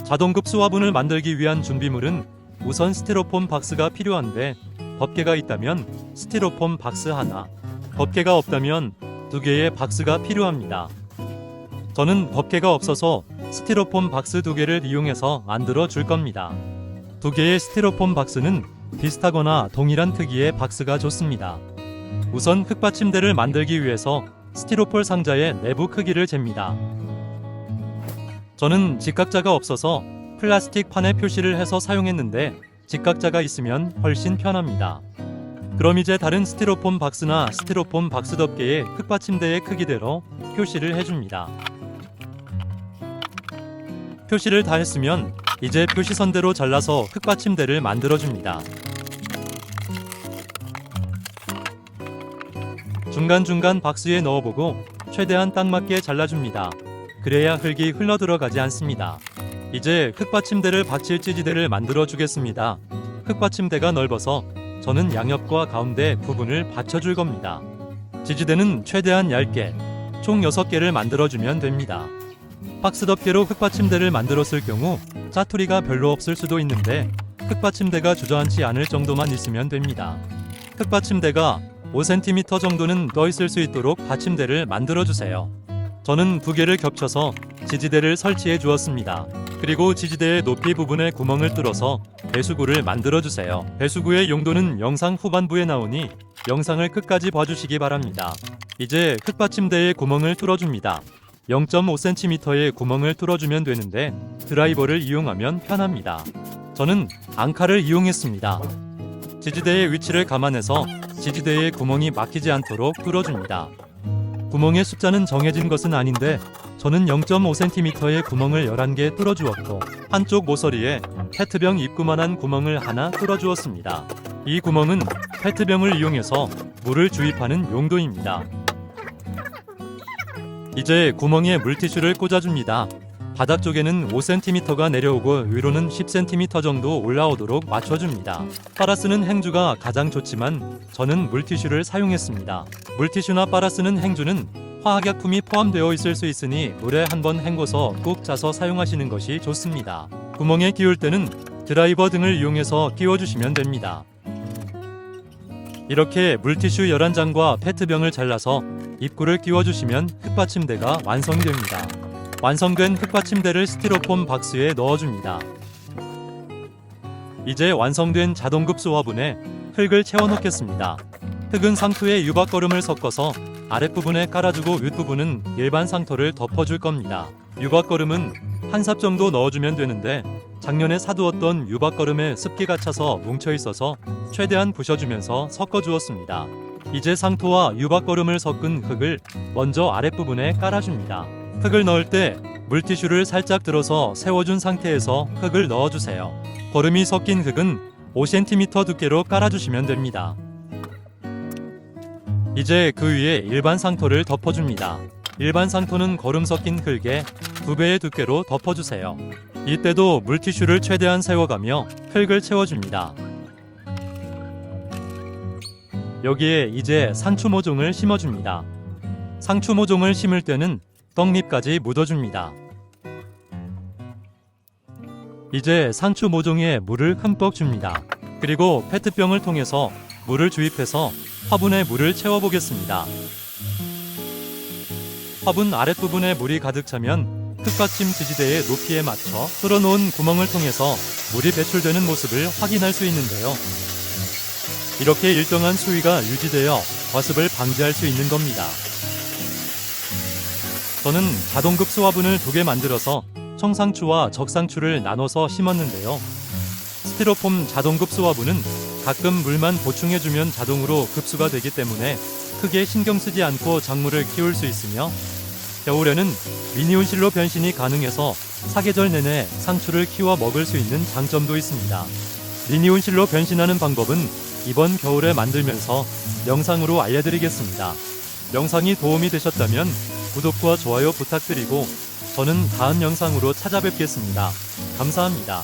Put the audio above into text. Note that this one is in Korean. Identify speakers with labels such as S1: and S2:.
S1: 자동급수 화분을 만들기 위한 준비물은 우선 스티로폼 박스가 필요한데 덮개가 있다면 스티로폼 박스 하나, 덮개가 없다면 2개의 박스가 필요합니다. 저는 덮개가 없어서 스티로폼 박스 2개를 이용해서 만들어 줄 겁니다. 2개의 스티로폼 박스는 비슷하거나 동일한 크기의 박스가 좋습니다. 우선 흙받침대를 만들기 위해서 스티로폴 상자의 내부 크기를 잽니다. 저는 직각자가 없어서 플라스틱 판에 표시를 해서 사용했는데 직각자가 있으면 훨씬 편합니다. 그럼 이제 다른 스티로폼 박스나 스티로폼 박스 덮개의 흙받침대의 크기대로 표시를 해줍니다. 표시를 다 했으면 이제 표시선대로 잘라서 흙받침대를 만들어줍니다. 중간중간 박스에 넣어보고 최대한 딱 맞게 잘라줍니다. 그래야 흙이 흘러들어가지 않습니다. 이제 흙받침대를 받칠 지지대를 만들어 주겠습니다. 흙받침대가 넓어서 저는 양옆과 가운데 부분을 받쳐줄 겁니다. 지지대는 최대한 얇게 총 6개를 만들어주면 됩니다. 박스 덮개로 흙받침대를 만들었을 경우 짜투리가 별로 없을 수도 있는데 흙받침대가 주저앉지 않을 정도만 있으면 됩니다. 흙받침대가 5cm 정도는 떠 있을 수 있도록 받침대를 만들어주세요. 저는 2개를 겹쳐서 지지대를 설치해 주었습니다. 그리고 지지대의 높이 부분에 구멍을 뚫어서 배수구를 만들어주세요. 배수구의 용도는 영상 후반부에 나오니 영상을 끝까지 봐주시기 바랍니다. 이제 흙받침대에 구멍을 뚫어줍니다. 0.5cm의 구멍을 뚫어주면 되는데 드라이버를 이용하면 편합니다. 저는 앙카를 이용했습니다. 지지대의 위치를 감안해서 지지대에 구멍이 막히지 않도록 뚫어줍니다. 구멍의 숫자는 정해진 것은 아닌데 저는 0.5cm의 구멍을 11개 뚫어주었고 한쪽 모서리에 페트병 입구만한 구멍을 하나 뚫어주었습니다. 이 구멍은 페트병을 이용해서 물을 주입하는 용도입니다. 이제 구멍에 물티슈를 꽂아줍니다. 바닥 쪽에는 5cm가 내려오고 위로는 10cm 정도 올라오도록 맞춰줍니다. 빨아 쓰는 행주가 가장 좋지만 저는 물티슈를 사용했습니다. 물티슈나 빨아 쓰는 행주는 화학약품이 포함되어 있을 수 있으니 물에 한번 헹궈서 꾹 짜서 사용하시는 것이 좋습니다. 구멍에 끼울 때는 드라이버 등을 이용해서 끼워주시면 됩니다. 이렇게 물티슈 11장과 페트병을 잘라서 입구를 끼워주시면 흙받침대가 완성됩니다. 완성된 흙받침대를 스티로폼 박스에 넣어줍니다. 이제 완성된 자동급수 화분에 흙을 채워넣겠습니다. 흙은 상토에 유박거름을 섞어서 아랫부분에 깔아주고 윗부분은 일반 상토를 덮어줄 겁니다. 유박거름은 한 삽 정도 넣어주면 되는데 작년에 사두었던 유박거름에 습기가 차서 뭉쳐있어서 최대한 부셔주면서 섞어주었습니다. 이제 상토와 유박거름을 섞은 흙을 먼저 아랫부분에 깔아줍니다. 흙을 넣을 때 물티슈를 살짝 들어서 세워준 상태에서 흙을 넣어주세요. 거름이 섞인 흙은 5cm 두께로 깔아주시면 됩니다. 이제 그 위에 일반 상토를 덮어줍니다. 일반 상토는 거름 섞인 흙에 2배의 두께로 덮어주세요. 이때도 물티슈를 최대한 세워가며 흙을 채워줍니다. 여기에 이제 상추 모종을 심어줍니다. 상추 모종을 심을 때는 떡잎까지 묻어줍니다. 이제 상추 모종에 물을 흠뻑 줍니다. 그리고 페트병을 통해서 물을 주입해서 화분에 물을 채워보겠습니다. 화분 아랫부분에 물이 가득 차면 흙받침 지지대의 높이에 맞춰 뚫어놓은 구멍을 통해서 물이 배출되는 모습을 확인할 수 있는데요. 이렇게 일정한 수위가 유지되어 과습을 방지할 수 있는 겁니다. 저는 자동급수 화분을 2개 만들어서 청상추와 적상추를 나눠서 심었는데요. 스티로폼 자동급수 화분은 가끔 물만 보충해주면 자동으로 급수가 되기 때문에 크게 신경 쓰지 않고 작물을 키울 수 있으며 겨울에는 미니온실로 변신이 가능해서 사계절 내내 상추를 키워 먹을 수 있는 장점도 있습니다. 미니온실로 변신하는 방법은 이번 겨울에 만들면서 영상으로 알려드리겠습니다. 영상이 도움이 되셨다면 구독과 좋아요 부탁드리고 저는 다음 영상으로 찾아뵙겠습니다. 감사합니다.